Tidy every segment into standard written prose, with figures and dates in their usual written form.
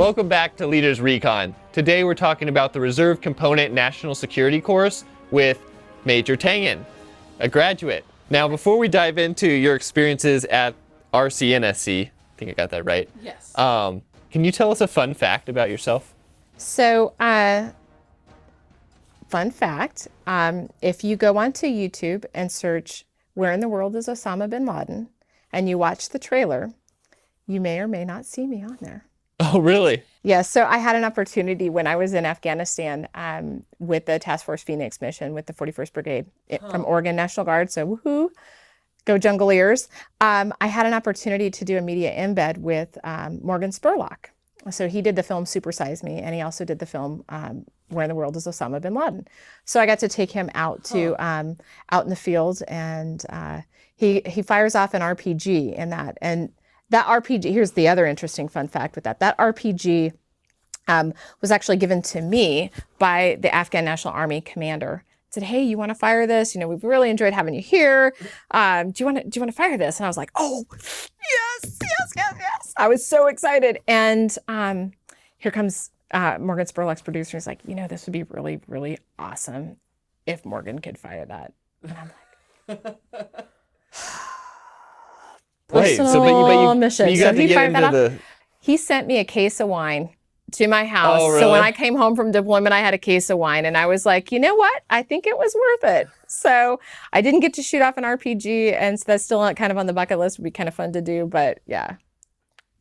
Welcome back to Leaders Recon. Today we're talking about the Reserve Component National Security course with Major Tangen, a graduate. Now, before we dive into your experiences at RCNSC, I think I got that right. Yes. Can you tell us a fun fact about yourself? So, fun fact, if you go onto YouTube and search "Where in the World is Osama bin Laden" and you watch the trailer, you may or may not see me on there. Oh, really? Yeah, so I had an opportunity when I was in Afghanistan with the Task Force Phoenix mission with the 41st Brigade from Oregon National Guard, so woohoo, go Jungleers. I had an opportunity to do a media embed with Morgan Spurlock. So he did the film Super Size Me, and he also did the film Where in the World is Osama bin Laden. So I got to take him out to out in the field, and he fires off an RPG in that. And that RPG, here's the other interesting fun fact with that. That RPG was actually given to me by the Afghan National Army commander. Said, "Hey, you want to fire this? You know, we've really enjoyed having you here. Do you want to fire this?" And I was like, "Oh, yes. I was so excited. And here comes Morgan Spurlock's producer. He's like, "This would be really, really awesome if Morgan could fire that." And I'm like, Wait, personal mission. You got to get into the... He sent me a case of wine to my house. Oh, really? So when I came home from deployment, I had a case of wine, and I was like, you know what? I think it was worth it. So I didn't get to shoot off an RPG, and so that's still kind of on the bucket list. Would be kind of fun to do, but yeah.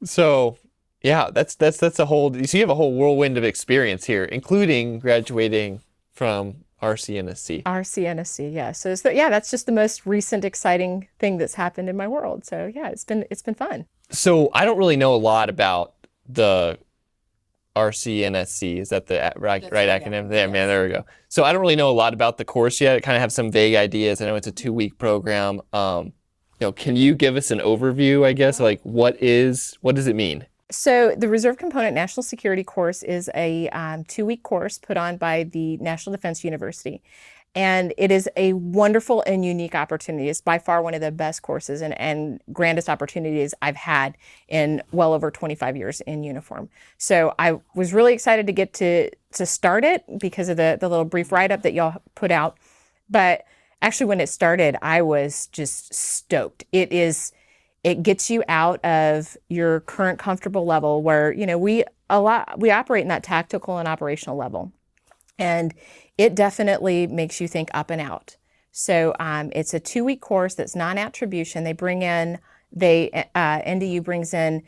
So yeah, that's a whole, so you have a whole whirlwind of experience here, including graduating from RCNSC. RCNSC, yeah. So that's just the most recent exciting thing that's happened in my world. So yeah, it's been fun. So I don't really know a lot about the RCNSC. Is that the right acronym? There, man, there we go. So I don't really know a lot about the course yet. I kind of have some vague ideas. I know it's a 2-week program. Can you give us an overview, I guess, like what does it mean? So the Reserve Component National Security course is a 2-week course put on by the National Defense University. And it is a wonderful and unique opportunity. It's by far one of the best courses and grandest opportunities I've had in well over 25 years in uniform. So I was really excited to get to start it because of the little brief write-up that y'all put out. But actually, when it started, I was just stoked. It gets you out of your current comfortable level where, we operate in that tactical and operational level. And it definitely makes you think up and out. So it's a 2-week course that's non-attribution. NDU brings in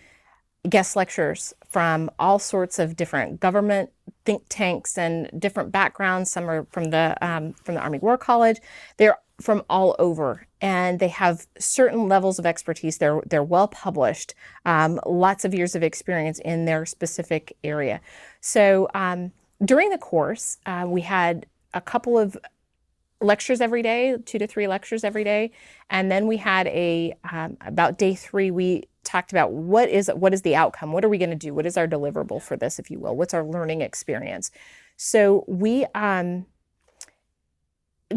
guest lecturers from all sorts of different government think tanks and different backgrounds. Some are from the Army War College. They're from all over, and they have certain levels of expertise. They're well published, lots of years of experience in their specific area. So during the course, we had a couple of lectures every day, 2 to 3 lectures every day, and then we had about day 3, we talked about what is the outcome, what are we going to do, what is our deliverable for this, if you will, what's our learning experience. So we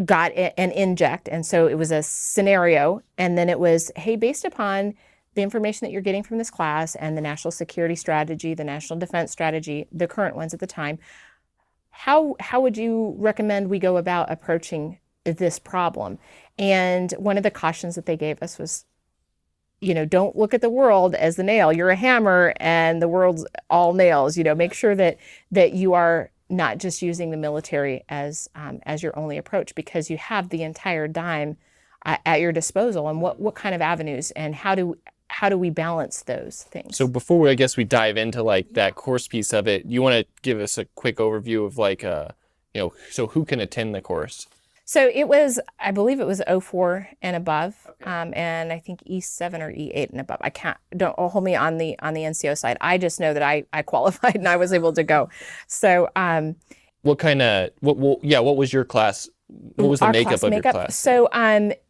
got an inject, and so it was a scenario, and then it was, hey, based upon the information that you're getting from this class and the national security strategy, the national defense strategy, the current ones at the time, how would you recommend we go about approaching this problem? And one of the cautions that they gave us was, don't look at the world as the nail. You're a hammer and the world's all nails. Make sure that you are not just using the military as your only approach, because you have the entire dime at your disposal. And what kind of avenues and how do we balance those things? So before we dive into that course piece of it, you want to give us a quick overview of so who can attend the course? So I believe it was 04 and above, okay. And I think E7 or E8 and above. Don't hold me on the NCO side. I just know that I qualified and I was able to go. So what was your class? What was the makeup of your class? So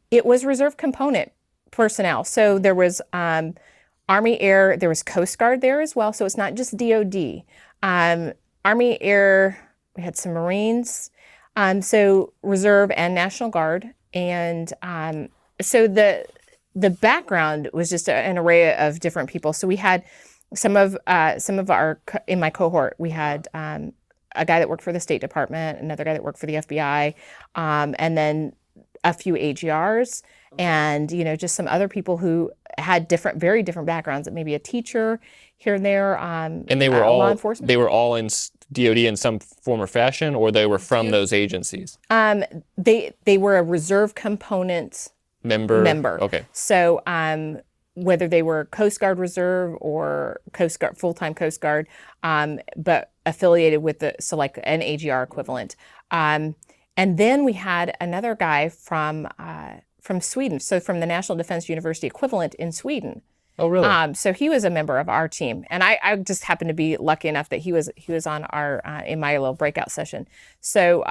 it was reserve component personnel. So there was Army Air, there was Coast Guard there as well. So it's not just DoD. Army Air, we had some Marines. So Reserve and National Guard, and so the background was just an array of different people. So we had some of our in my cohort, we had a guy that worked for the State Department, another guy that worked for the FBI, and then a few AGRs, and just some other people who had very different backgrounds. Maybe a teacher here and there. And they were all law enforcement. They were all in DoD in some form or fashion, or they were from those agencies. They were a reserve component member. Okay. So whether they were Coast Guard Reserve or Coast Guard full-time Coast Guard, but affiliated with like an AGR equivalent. And then we had another guy from Sweden, so from the National Defense University equivalent in Sweden. Oh, really? So he was a member of our team, and I just happened to be lucky enough that he was on our in my little breakout session. So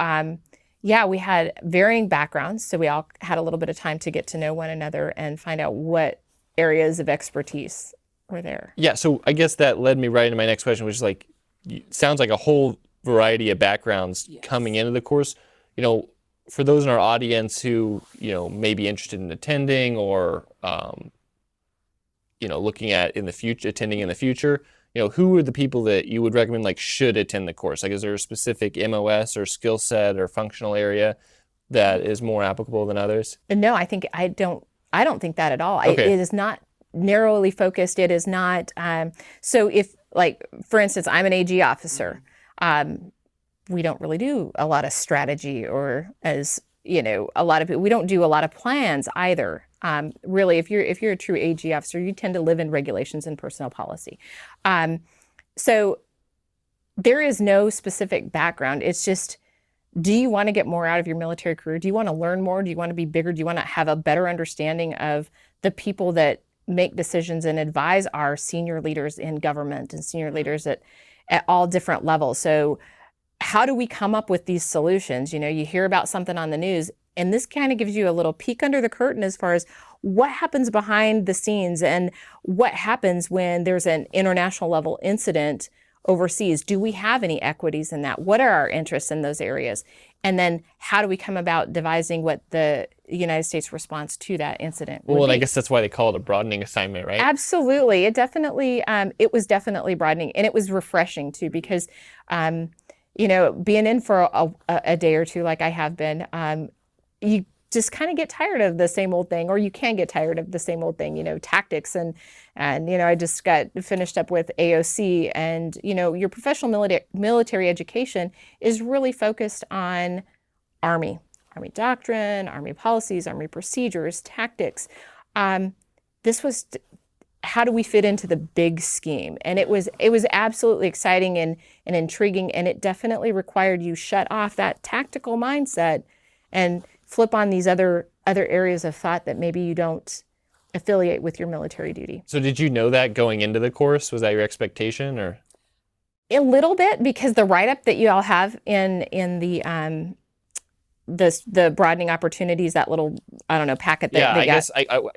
yeah, we had varying backgrounds, so we all had a little bit of time to get to know one another and find out what areas of expertise were there. Yeah, so I guess that led me right into my next question, which is like, sounds like a whole variety of backgrounds coming into the course. For those in our audience who, may be interested in attending or, looking at attending in the future, who are the people that you would recommend should attend the course? Like, is there a specific MOS or skill set or functional area that is more applicable than others? No, I don't think that at all. Okay. It is not narrowly focused. It is not. So if, for instance, I'm an AG officer, we don't really do a lot of strategy, or a lot of people, we don't do a lot of plans either. Really, if you're a true AG officer, you tend to live in regulations and personnel policy. So there is no specific background. It's just, do you want to get more out of your military career? Do you want to learn more? Do you want to be bigger? Do you want to have a better understanding of the people that make decisions and advise our senior leaders in government and senior leaders at all different levels? So how do we come up with these solutions? You hear about something on the news, and this kind of gives you a little peek under the curtain as far as what happens behind the scenes and what happens when there's an international level incident overseas. Do we have any equities in that? What are our interests in those areas? And then how do we come about devising what the United States response to that incident would Well, and be? I guess that's why they call it a broadening assignment, right? Absolutely. It was definitely broadening, and it was refreshing too, because, being in for a day or two, like I have been, you just kind of get tired of the same old thing, or you can get tired of the same old thing, tactics. And I just got finished up with AOC, and, your professional military education is really focused on Army doctrine, Army policies, Army procedures, tactics. This was, how do we fit into the big scheme? And it was absolutely exciting and intriguing, and it definitely required you shut off that tactical mindset and flip on these other areas of thought that maybe you don't affiliate with your military duty. So did you know that going into the course? Was that your expectation, or? A little bit, because the write-up that you all have in the broadening opportunities, that little, packet that they got. I guess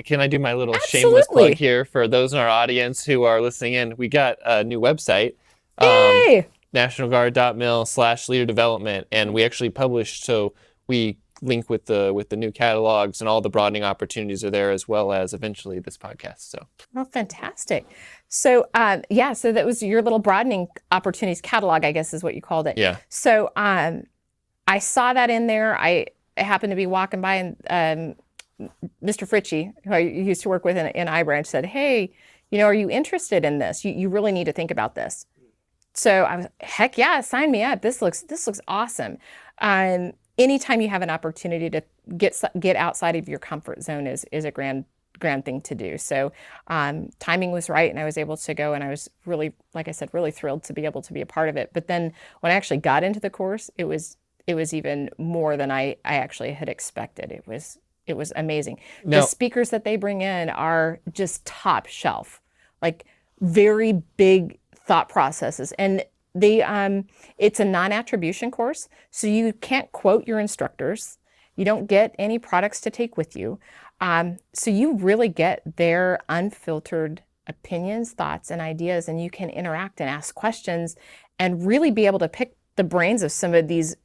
can I do my little Absolutely. shameless plug here for those in our audience who are listening in? We got a new website. Yay! nationalguard.mil/leader development, and we actually published, so we link with the new catalogs, and all the broadening opportunities are there, as well as eventually this podcast. So, oh, fantastic. So so that was your little broadening opportunities catalog, I guess is what you called it. Yeah. So I saw that in there. I happened to be walking by, and Mr. Fritchie, who I used to work with in iBranch, said, "Hey, are you interested in this? You really need to think about this." So I was, heck yeah, sign me up. This looks awesome. Anytime you have an opportunity to get outside of your comfort zone is a grand thing to do. So timing was right, and I was able to go, and I was really, like I said, really thrilled to be able to be a part of it. But then when I actually got into the course, it was even more than I actually had expected. It was amazing. Now, the speakers that they bring in are just top shelf, like very big thought processes. And it's a non-attribution course, so you can't quote your instructors. You don't get any products to take with you. So you really get their unfiltered opinions, thoughts, and ideas, and you can interact and ask questions and really be able to pick the brains of some of these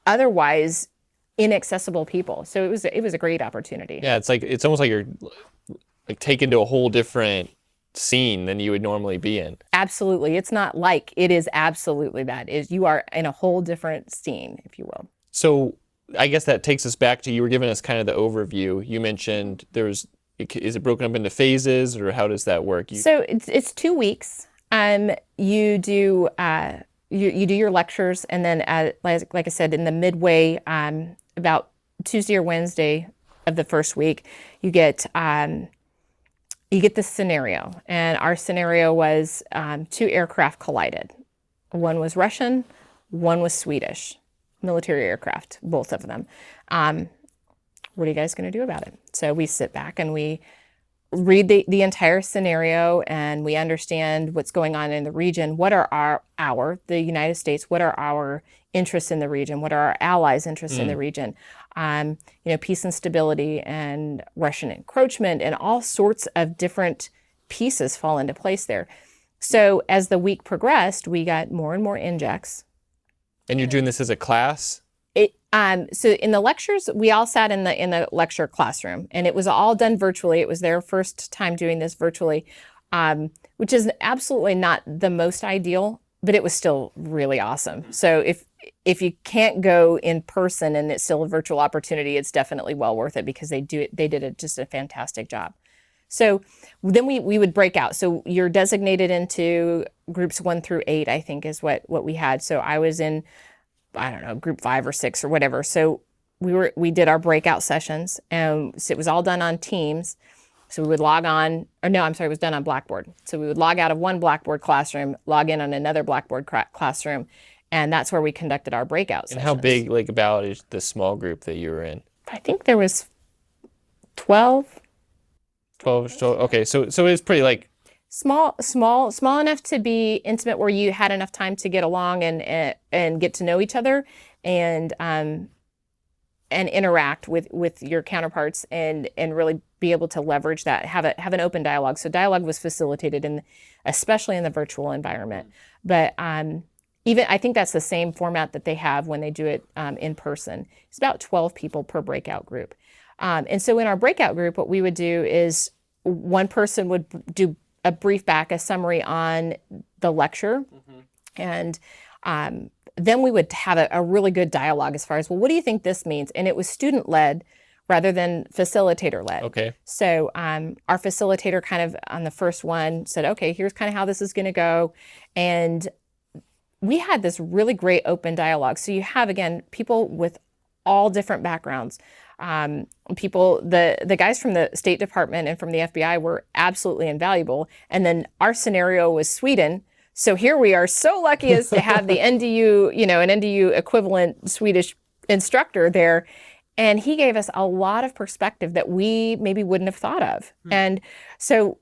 otherwise inaccessible people. So it was a great opportunity. Yeah, it's almost like you're taken to a whole different scene than you would normally be in. Absolutely. It's not like, it is absolutely that. You are in a whole different scene, if you will. So I guess that takes us back to, you were giving us kind of the overview. You mentioned is it broken up into phases, or how does that work? So it's 2 weeks. You do you do your lectures, and then like I said, in the midway, about Tuesday or Wednesday of the first week, you get the scenario. And our scenario was 2 aircraft collided. One was Russian, one was Swedish, military aircraft, both of them. What are you guys going to do about it? So we sit back and we read the entire scenario, and we understand what's going on in the region. What are the United States, what are our interests in the region? What are our allies' interests in the region? Peace and stability and Russian encroachment, and all sorts of different pieces fall into place there. So as the week progressed, we got more and more injects. And you're doing this as a class? So in the lectures, we all sat in the lecture classroom, and it was all done virtually. It was their first time doing this virtually, which is absolutely not the most ideal, but it was still really awesome. So if you can't go in person and it's still a virtual opportunity, it's definitely well worth it, because they did just a fantastic job. So then we would break out. So you're designated into groups 1 through 8, I think is what we had. So I was in, I don't know, group 5 or 6 or whatever. So we did our breakout sessions, and so it was all done on Teams. So we would log on, or no, I'm sorry, it was done on Blackboard. So we would log out of one Blackboard classroom, log in on another Blackboard classroom, and that's where we conducted our breakout sessions. And how big, about is the small group that you were in? I think there was 12. 12, so okay, so it was pretty small enough to be intimate, where you had enough time to get along and get to know each other, and interact with your counterparts, and really be able to leverage that, have an open dialogue. So dialogue was facilitated especially in the virtual environment. But even I think that's the same format that they have when they do it in person. It's about 12 people per breakout group. And so in our breakout group, what we would do is one person would do a brief back, a summary on the lecture. And then we would have a really good dialogue as far as, well, what do you think this means? And it was student-led rather than facilitator-led. Okay. So our facilitator kind of on the first one said, okay, here's kind of how this is going to go. And we had this really great open dialogue. So you have, again, people with all different backgrounds. The guys from the State Department and from the FBI were absolutely invaluable. And then our scenario was Sweden. So here we are so lucky as to have the NDU, an NDU equivalent Swedish instructor there. And he gave us a lot of perspective that we maybe wouldn't have thought of. And so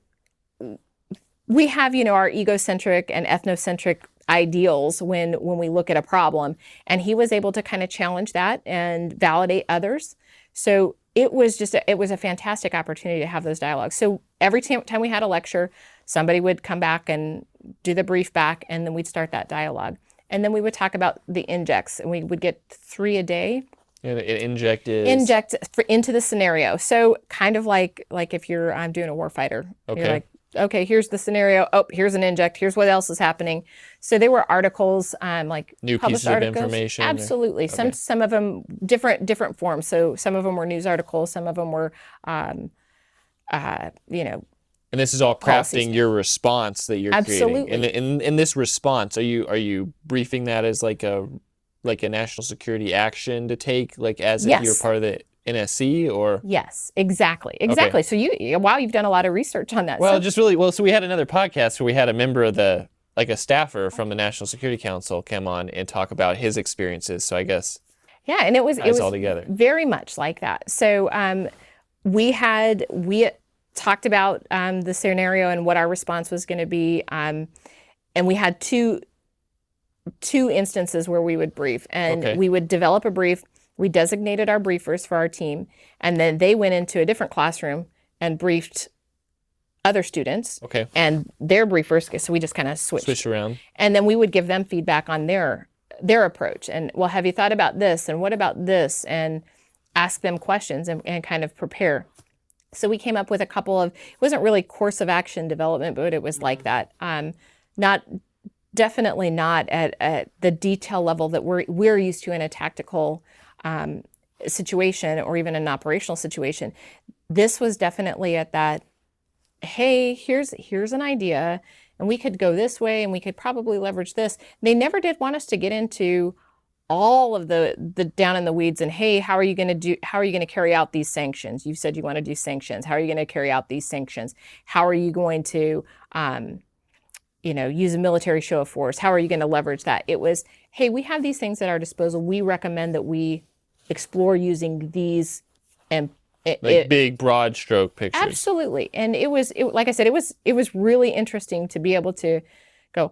we have, our egocentric and ethnocentric ideals when we look at a problem. And he was able to kind of challenge that and validate others. So it was a fantastic opportunity to have those dialogues. So every time we had a lecture, somebody would come back and do the brief back, and then we'd start that dialogue. And then we would talk about the injects, and we would get 3 a day. Yeah, inject into the scenario. So kind of like if I'm doing a warfighter. Okay. You're like, okay, here's the scenario. Oh, here's an inject. Here's what else is happening. So there were articles, like new published pieces articles. Of information. Absolutely. Okay. Some of them different forms. So some of them were news articles. Some of them were, And this is all crafting policies. your response that you're Absolutely. creating. And in this response, are you briefing that as like a national security action to take, as if you're part of the NSC, or? Yes, exactly. Okay. So you've done a lot of research on that. Well, so we had another podcast where we had a member of a staffer from the National Security Council come on and talk about his experiences. So I guess. Yeah, and it was all together. Very much like that. So we talked about the scenario and what our response was going to be, and we had two instances where we would brief, and we would develop a brief. We designated our briefers for our team, and then they went into a different classroom and briefed other students. Okay. And their briefers, so we just kind of switched around. And then we would give them feedback on their approach. And, well, have you thought about this? And what about this? And ask them questions and kind of prepare. So we came up with a couple of, it wasn't really course of action development, but it was like that. Definitely not at the detail level that we're used to in a tactical situation or even an operational situation. This was definitely at that, hey, here's an idea, and we could go this way, and we could probably leverage this. They never did want us to get into all of the down in the weeds and, hey, how are you going to carry out these sanctions? You said you want to do sanctions. How are you going to carry out these sanctions? How are you going to use a military show of force? How are you going to leverage that? It was, hey, we have these things at our disposal. We recommend that we explore using these and big broad stroke pictures. Absolutely. And like I said, it was really interesting to be able to go,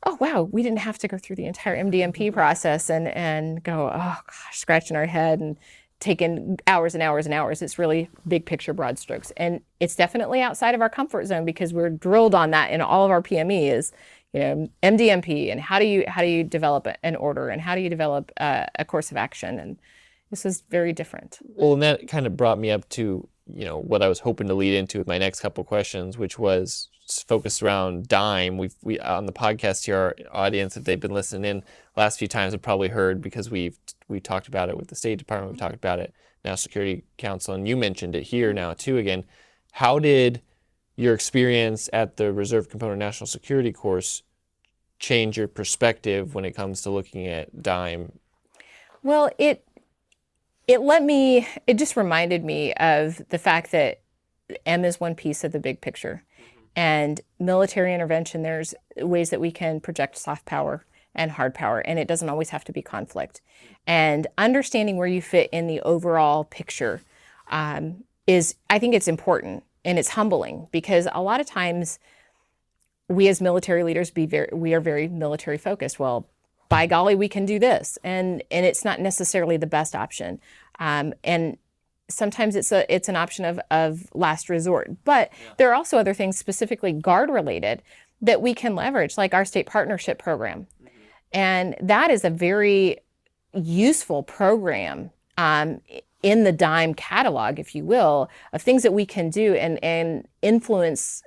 oh, wow, we didn't have to go through the entire MDMP process and go, oh, gosh, scratching our head and taking hours and hours and hours. It's really big picture, broad strokes. And it's definitely outside of our comfort zone because we're drilled on that in all of our PME is, MDMP and how do you develop an order and how do you develop a course of action. And this is very different. Well, and that kind of brought me up to, what I was hoping to lead into with my next couple questions, which was focused around DIME. We on the podcast here, our audience, if they've been listening in last few times, have probably heard because we talked about it with the State Department, we've talked about it, National Security Council, and you mentioned it here now too again. How did your experience at the Reserve Component National Security course change your perspective when it comes to looking at DIME? Well, it just reminded me of the fact that M is one piece of the big picture. And military intervention, there's ways that we can project soft power and hard power, and it doesn't always have to be conflict. And understanding where you fit in the overall picture I think it's important, and it's humbling because a lot of times we as military leaders we are very military focused. Well, by golly, we can do this, and it's not necessarily the best option. And sometimes it's an option of last resort. But there are also other things specifically guard related that we can leverage, like our state partnership program. And that is a very useful program in the DIME catalog, if you will, of things that we can do and influence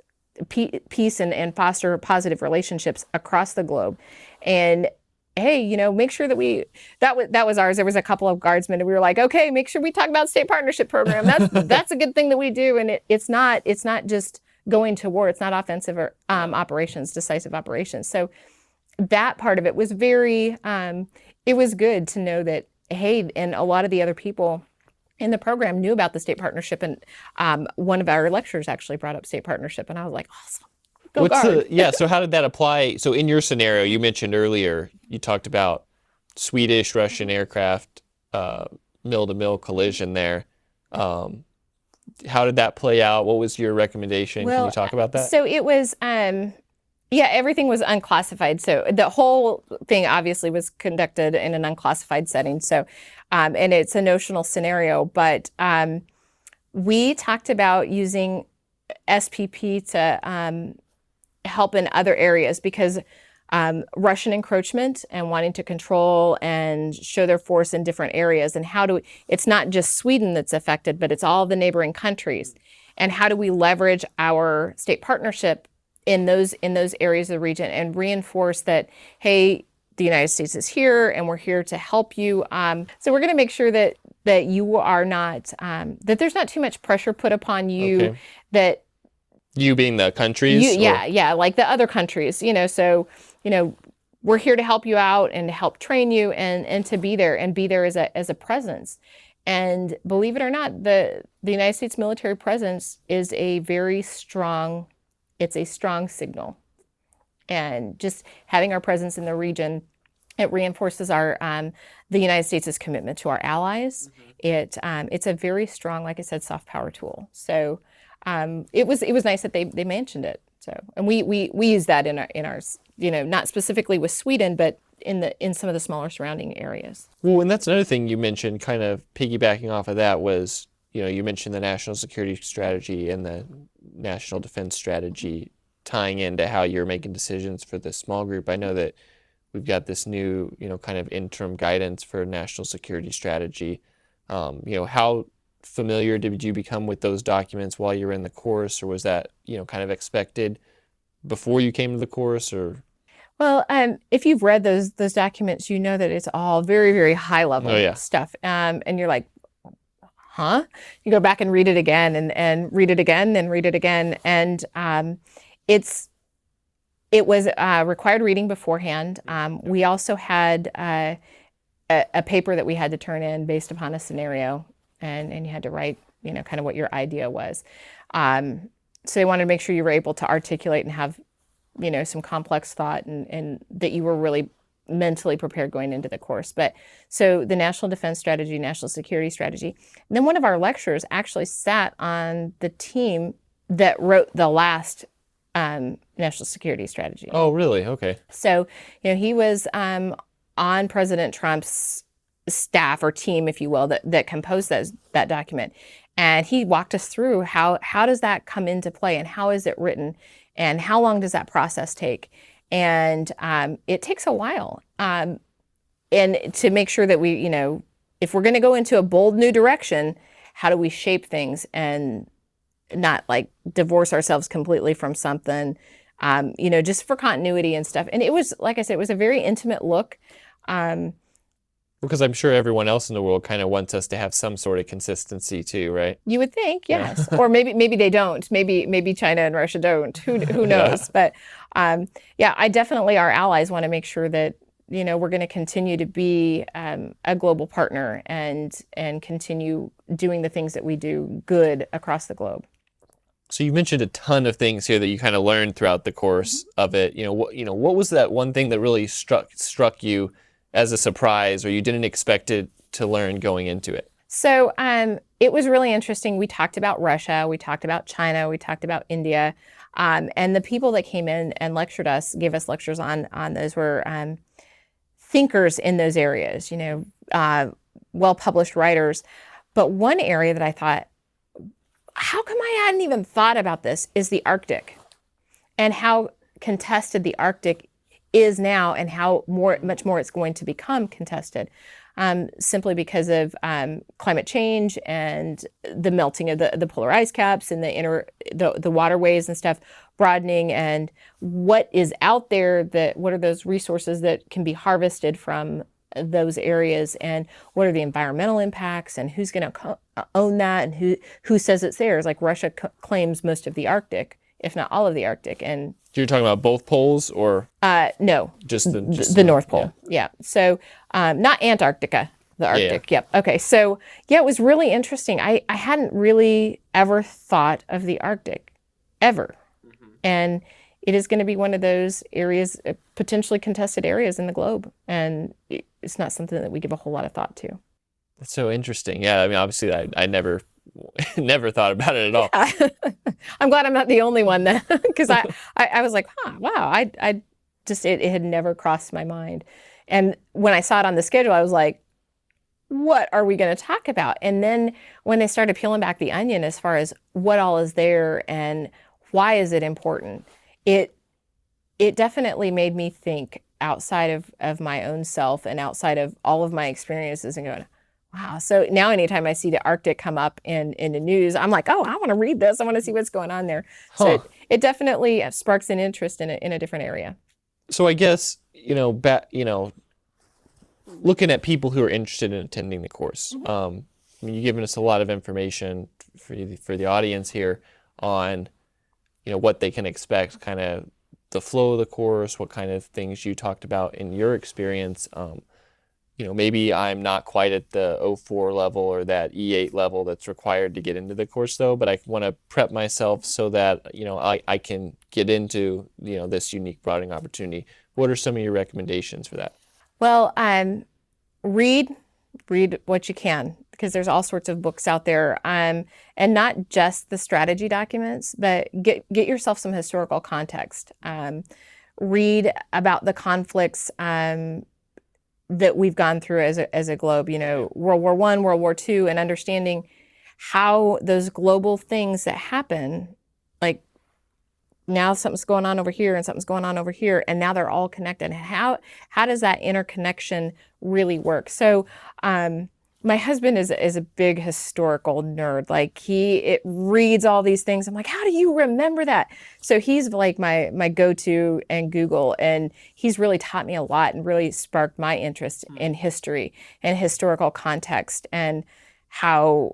peace and foster positive relationships across the globe. And hey, make sure that that was ours. There was a couple of guardsmen and we were like, okay, make sure we talk about state partnership program. That's a good thing that we do. And it's not just going to war. It's not offensive or operations, decisive operations. So that part of it was very, it was good to know that, hey, and a lot of the other people in the program knew about the state partnership. And one of our lecturers actually brought up state partnership. And I was like, awesome. So how did that apply? So in your scenario, you mentioned earlier, you talked about Swedish, Russian aircraft, mill-to-mill collision there. How did that play out? What was your recommendation? Can you talk about that? So it was, everything was unclassified. So the whole thing obviously was conducted in an unclassified setting. So, and it's a notional scenario, but we talked about using SPP to help in other areas because Russian encroachment and wanting to control and show their force in different areas, and it's not just Sweden that's affected, but it's all the neighboring countries. And how do we leverage our state partnership in those areas of the region and reinforce that, hey, the United States is here and we're here to help you. So we're going to make sure that you are not, that there's not too much pressure put upon you. Okay. That you being the countries? Like the other countries, so, we're here to help you out and to help train you and to be there as a presence. And believe it or not, the United States military presence is a very strong, it's a strong signal. And just having our presence in the region, it reinforces the United States' commitment to our allies. Mm-hmm. It's a very strong, like I said, soft power tool. So it was nice that they mentioned it. So, and we use that in ours, not specifically with Sweden, but in some of the smaller surrounding areas. Well, and that's another thing you mentioned, kind of piggybacking off of that was, you mentioned the national security strategy and the national defense strategy tying into how you're making decisions for the small group. I know that we've got this new, kind of interim guidance for national security strategy. How familiar did you become with those documents while you were in the course, or was that, kind of expected before you came to the course, or? Well, if you've read those documents, you know that it's all very, very high level stuff. And you're like, huh? You go back and read it again and read it again and read it again. And it was required reading beforehand. We also had a paper that we had to turn in based upon a scenario, and you had to write, kind of what your idea was. So they wanted to make sure you were able to articulate and have, some complex thought, and that you were really mentally prepared going into the course. But so the national defense strategy, national security strategy, and then one of our lecturers actually sat on the team that wrote the last national security strategy. Oh, really? Okay. So, he was on President Trump's staff or team, if you will, that composed that document. And he walked us through how does that come into play, and how is it written, and how long does that process take? And it takes a while. And to make sure that we, if we're going to go into a bold new direction, how do we shape things and not like divorce ourselves completely from something, just for continuity and stuff. And it was, like I said, it was a very intimate look. Because I'm sure everyone else in the world kind of wants us to have some sort of consistency too, right? You would think, yes. Or maybe they don't. Maybe China and Russia don't. Who knows? But I definitely, our allies want to make sure that, we're going to continue to be a global partner and continue doing the things that we do good across the globe. So you mentioned a ton of things here that you kind of learned throughout the course of it. What was that one thing that really struck you as a surprise, or you didn't expect it to learn going into it? So it was really interesting. We talked about Russia, we talked about China, we talked about India, and the people that came in and lectured us, gave us lectures on those were thinkers in those areas, well-published writers. But one area that I thought, how come I hadn't even thought about this, is the Arctic, and how contested the Arctic is now, and how much more it's going to become contested, simply because of climate change and the melting of the polar ice caps and the waterways and stuff broadening, and what is out there, what are those resources that can be harvested from those areas, and what are the environmental impacts, and who's going to own that, and who says it's theirs. Like Russia claims most of the Arctic, if not all of the Arctic. And you're talking about both poles, or no, just the North Pole. Yeah. So not Antarctica, the Arctic. Yeah. Yep. Okay. So it was really interesting. I hadn't really ever thought of the Arctic ever, and it is going to be one of those areas, potentially contested areas in the globe, and it's not something that we give a whole lot of thought to. That's so interesting. Yeah. I mean, obviously, I never thought about it at all. Yeah. I'm glad I'm not the only one then, because I was like, wow, I just, it had never crossed my mind. And when I saw it on the schedule, I was like, what are we going to talk about? And then when they started peeling back the onion as far as what all is there and why is it important, it definitely made me think outside of my own self and outside of all of my experiences, and going, wow. So now anytime I see the Arctic come up in the news, I'm like, oh, I want to read this. I want to see what's going on there. So it definitely sparks an interest in a different area. So I guess, looking at people who are interested in attending the course, I mean, you've given us a lot of information for the audience here on, what they can expect, kind of the flow of the course, what kind of things you talked about in your experience. Maybe I'm not quite at the O4 level or that E8 level that's required to get into the course, though, but I want to prep myself so that, I can get into, this unique broadening opportunity. What are some of your recommendations for that? Well, read what you can, because there's all sorts of books out there, and not just the strategy documents, but get yourself some historical context. Read about the conflicts that we've gone through as a globe, World War I, World War II, and understanding how those global things that happen, like now something's going on over here and something's going on over here, and now they're all connected. How does that interconnection really work? So my husband is a big historical nerd. Like it reads all these things. I'm like, how do you remember that? So he's like my go-to and Google, and he's really taught me a lot and really sparked my interest in history and historical context and how,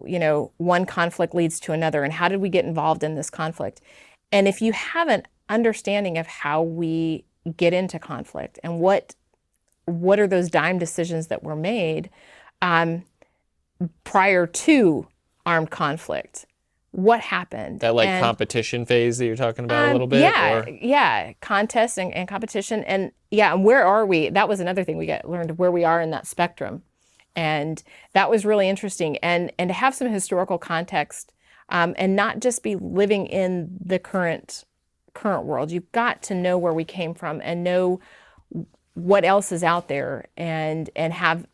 one conflict leads to another and how did we get involved in this conflict. And if you have an understanding of how we get into conflict and what are those dime decisions that were made prior to armed conflict, what happened? That competition phase that you're talking about a little bit? Yeah, contest and competition. And where are we? That was another thing we learned, where we are in that spectrum. And that was really interesting. And to have some historical context and not just be living in the current world. You've got to know where we came from and know what else is out there and have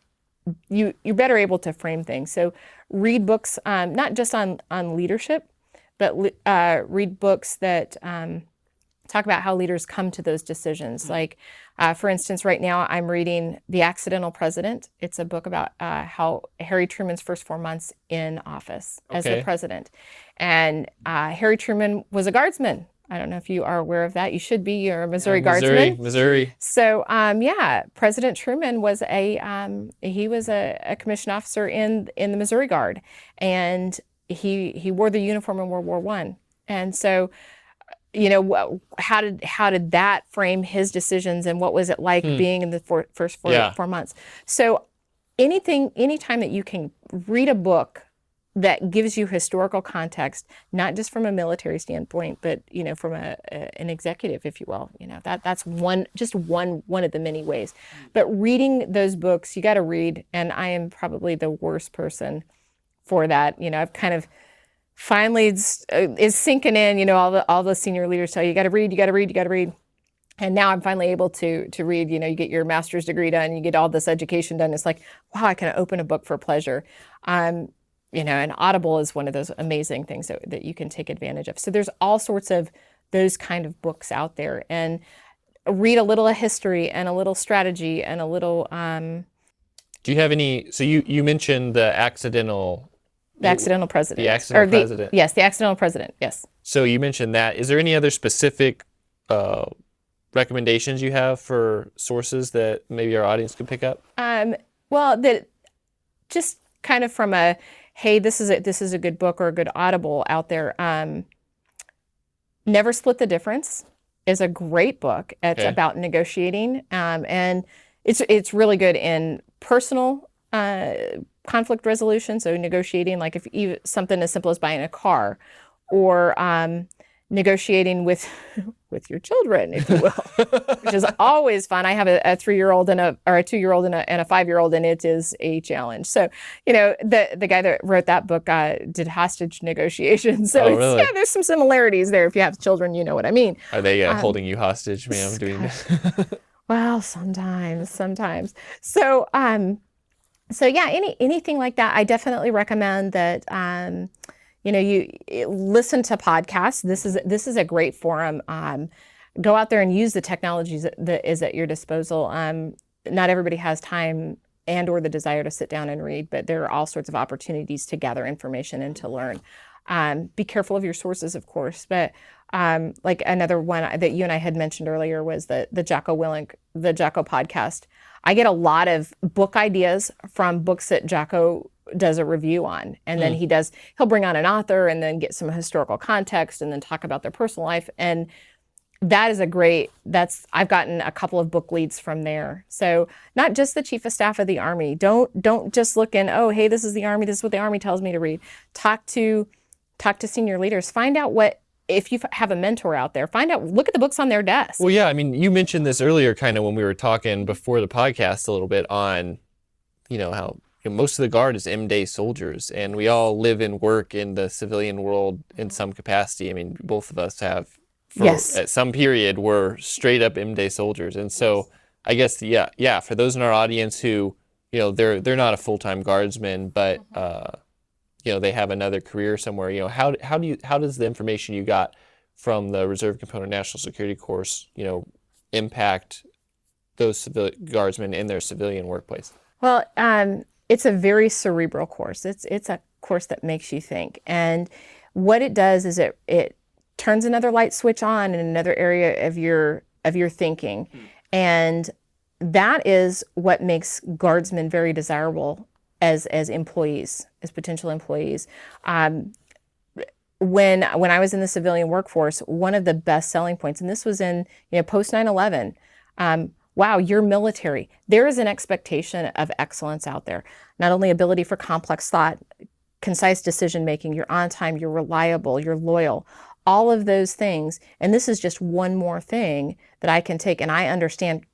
you're better able to frame things. So read books, not just on leadership, but read books that talk about how leaders come to those decisions. Like, for instance, right now I'm reading The Accidental President. It's a book about how Harry Truman's first 4 months in office as the president. And Harry Truman was a guardsman. I don't know if you are aware of that. You should be. You're a Missouri guardsman. Missouri. So, President Truman was he was a commissioned officer in the Missouri Guard, and he wore the uniform in World War I. And so, how did that frame his decisions, and what was it like being in the first 4 months? So, anytime that you can read a book that gives you historical context, not just from a military standpoint, but from an executive, if you will. That's one of the many ways. But reading those books, you got to read, and I am probably the worst person for that. I've kind of finally is sinking in. All the senior leaders tell you, you got to read, you got to read, you got to read. And now I'm finally able to read. You get your master's degree done, you get all this education done. It's like, wow, I can open a book for pleasure. And Audible is one of those amazing things that you can take advantage of. So there's all sorts of those kind of books out there, and read a little of history and a little strategy and a little. Do you have any? So you mentioned the accidental president. The accidental president. Yes, the accidental president. Yes. So you mentioned that. Is there any other specific recommendations you have for sources that maybe our audience could pick up? Well, that just kind of from a, hey, this is a good book or a good Audible out there. Never Split the Difference is a great book. It's about negotiating, and it's really good in personal conflict resolution. So negotiating, like if something as simple as buying a car, or negotiating with your children, if you will, which is always fun. I have a 3-year-old and a 2-year-old and a 5-year-old, and it is a challenge. So, the guy that wrote that book did hostage negotiations. So really? There's some similarities there. If you have children, you know what I mean. Are they holding you hostage, ma'am? Doing that? Well, sometimes. So, anything like that, I definitely recommend that. You listen to podcasts. This is a great forum. Go out there and use the technologies that is at your disposal. Not everybody has time and or the desire to sit down and read, but there are all sorts of opportunities to gather information and to learn. Be careful of your sources, of course, but like another one that you and I had mentioned earlier was the Jocko Willink, the Jocko podcast. I get a lot of book ideas from books that Jocko does a review on, and then he'll bring on an author and then get some historical context and then talk about their personal life. And that is I've gotten a couple of book leads from there. So not just the Chief of Staff of the Army. Don't just look in, oh, hey, this is the Army, this is what the Army tells me to read. Talk to senior leaders. Find out if you have a mentor out there, look at the books on their desk. Well, yeah, I mean, you mentioned this earlier kind of when we were talking before the podcast a little bit on, how most of the Guard is M-Day soldiers, and we all live and work in the civilian world in some capacity. I mean, both of us have, at some period, were straight up M-Day soldiers. And so I guess, for those in our audience who, they're not a full-time Guardsman, but, they have another career somewhere, how does the information you got from the Reserve Component National Security Course, impact those Guardsmen in their civilian workplace? Well, it's a very cerebral course. It's a course that makes you think. And what it does is it turns another light switch on in another area of your thinking. And that is what makes guardsmen very desirable as employees, as potential employees. When I was in the civilian workforce, one of the best selling points, and this was in post 9/11, wow, you're military. There is an expectation of excellence out there. Not only ability for complex thought, concise decision making, you're on time, you're reliable, you're loyal, all of those things. And this is just one more thing that I can take, and I understand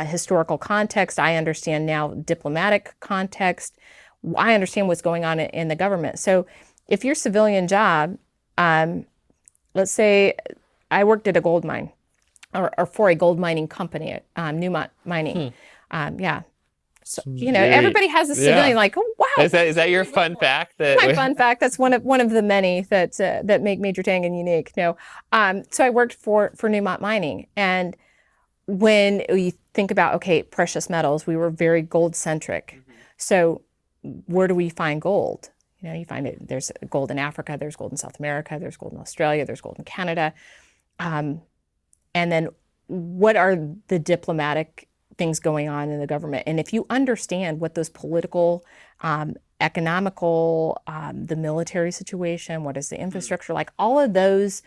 historical context. I understand now diplomatic context. I understand what's going on in the government. So if your civilian job, let's say I worked at a gold mine or for a gold mining company at Newmont Mining. Yeah. So, everybody has a civilian like, oh, wow. Is that your fun fact? My fun fact. That's one of the many that make Major Tangen unique. No. So I worked for Newmont Mining. And when you think about, okay, precious metals, we were very gold centric. So where do we find gold? You find it, there's gold in Africa, there's gold in South America, there's gold in Australia, there's gold in Canada. And then what are the diplomatic things going on in the government? And if you understand what those political, economical, the military situation, what is the infrastructure like, all of those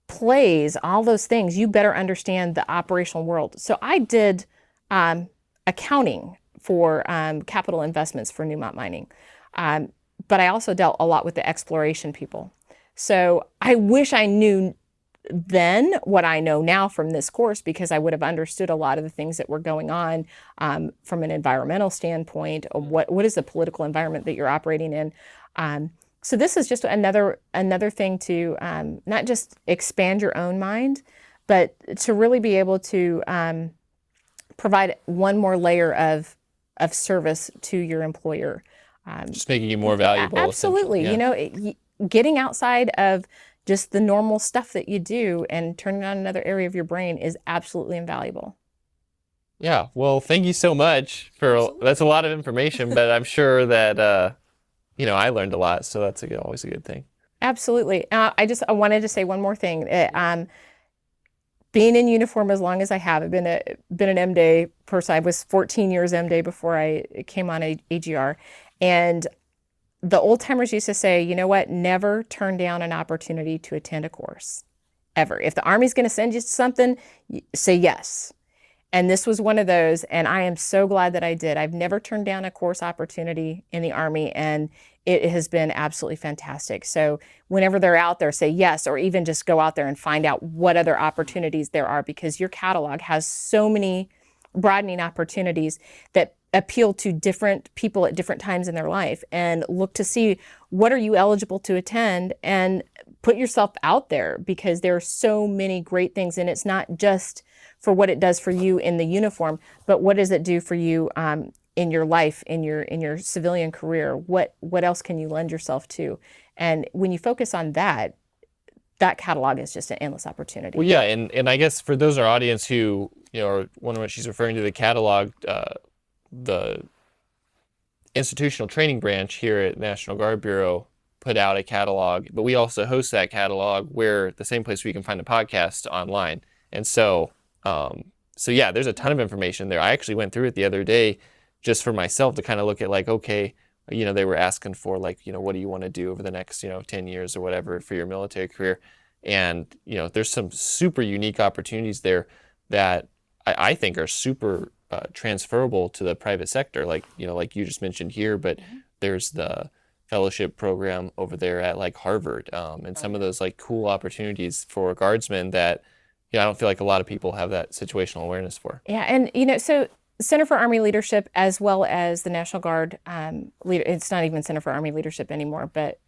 plays, all those things, you better understand the operational world. So I did accounting for capital investments for Newmont Mining. But I also dealt a lot with the exploration people. So I wish I knew then what I know now from this course, because I would have understood a lot of the things that were going on from an environmental standpoint, of what is the political environment that you're operating in. So this is just another thing to not just expand your own mind, but to really be able to provide one more layer of service to your employer. Just making you more valuable. Absolutely. Yeah. Getting outside of just the normal stuff that you do and turning on another area of your brain is absolutely invaluable. Yeah. Well, thank you so much that's a lot of information, but I'm sure that, I learned a lot. So that's always a good thing. Absolutely. I wanted to say one more thing. Being in uniform as long as I have, I've been an M-Day person. I was 14 years M-Day before I came on AGR. And the old timers used to say, you know what, never turn down an opportunity to attend a course, ever. If the Army's going to send you something, say yes. And this was one of those, and I am so glad that I did. I've never turned down a course opportunity in the Army, and it has been absolutely fantastic. So whenever they're out there, say yes, or even just go out there and find out what other opportunities there are, because your catalog has so many broadening opportunities that appeal to different people at different times in their life, and look to see what are you eligible to attend and put yourself out there, because there are so many great things. And it's not just for what it does for you in the uniform, but what does it do for you in your life, in your civilian career? What else can you lend yourself to? And when you focus on that catalog is just an endless opportunity. Well, yeah, and I guess for those in our audience who are wondering what she's referring to, the catalog, the institutional training branch here at National Guard Bureau put out a catalog, but we also host that catalog where the same place where you can find a podcast online. And so yeah, there's a ton of information there. I actually went through it the other day just for myself to kind of look at like, okay, they were asking for like, what do you want to do over the next, 10 years or whatever for your military career. And, there's some super unique opportunities there that I think are super transferable to the private sector, like you just mentioned here, but there's the fellowship program over there at like Harvard, and some of those like cool opportunities for guardsmen that I don't feel like a lot of people have that situational awareness for. Yeah, and so Center for Army Leadership, as well as the National Guard, it's not even Center for Army Leadership anymore, but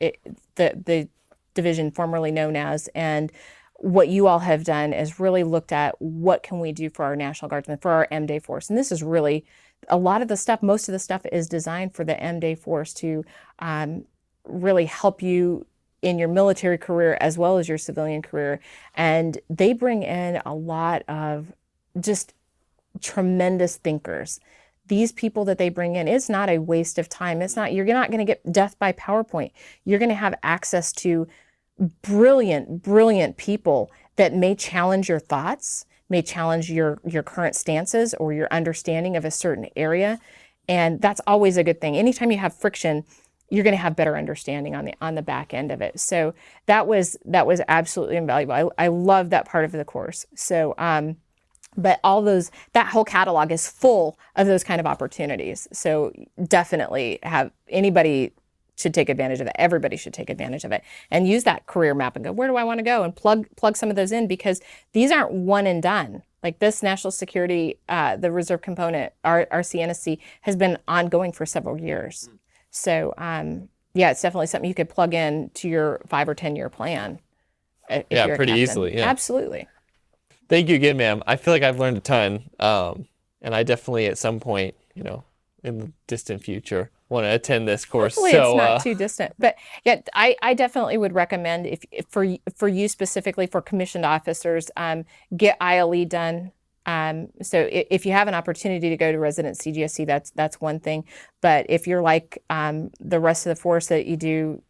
the division formerly known as, and what you all have done is really looked at what can we do for our National Guardsmen, for our M-Day force. And this is really, a lot of the stuff, most of the stuff is designed for the M-Day force to really help you in your military career as well as your civilian career. And they bring in a lot of just tremendous thinkers these people that they bring in, it's not a waste of time. You're not going to get death by PowerPoint. You're going to have access to brilliant, brilliant people that may challenge your thoughts, may challenge your current stances or your understanding of a certain area. And that's always a good thing. Anytime you have friction, you're going to have better understanding on the back end of it. So that was absolutely invaluable. I love that part of the course. So, but that whole catalog is full of those kind of opportunities. So definitely anybody should take advantage of it. Everybody should take advantage of it and use that career map and go, where do I want to go? And plug some of those in, because these aren't one and done. Like this national security, the reserve component, RCNSC, has been ongoing for several years. So yeah, it's definitely something you could plug in to your 5 or 10 year plan. Yeah, pretty easily. Yeah. Absolutely. Thank you again, ma'am. I feel like I've learned a ton. And I definitely at some point, in the distant future, want to attend this course. Hopefully it's not too distant. But yeah, I definitely would recommend, if for you specifically, for commissioned officers, get ILE done. So if you have an opportunity to go to resident CGSC, that's one thing. But if you're like the rest of the force, that you do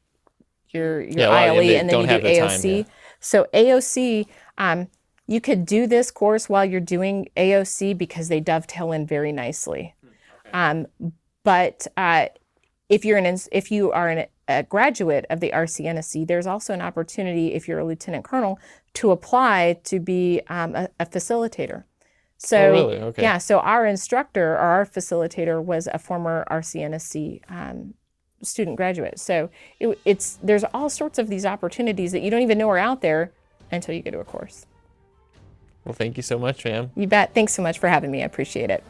your ILE and then you do AOC. Time, So AOC, you could do this course while you're doing AOC because they dovetail in very nicely. But if you are a graduate of the RCNSC, there's also an opportunity, if you're a lieutenant colonel, to apply to be a facilitator. So, really? Okay. Yeah, so our instructor or our facilitator was a former RCNSC student graduate. So there's all sorts of these opportunities that you don't even know are out there until you go to a course. Well, thank you so much, ma'am. You bet. Thanks so much for having me. I appreciate it.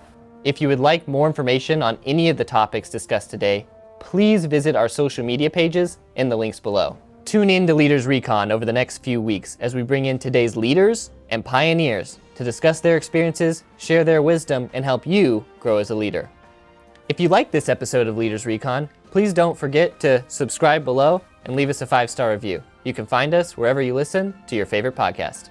If you would like more information on any of the topics discussed today, please visit our social media pages in the links below. Tune in to Leaders Recon over the next few weeks as we bring in today's leaders and pioneers to discuss their experiences, share their wisdom, and help you grow as a leader. If you like this episode of Leaders Recon, please don't forget to subscribe below and leave us a 5-star review. You can find us wherever you listen to your favorite podcast.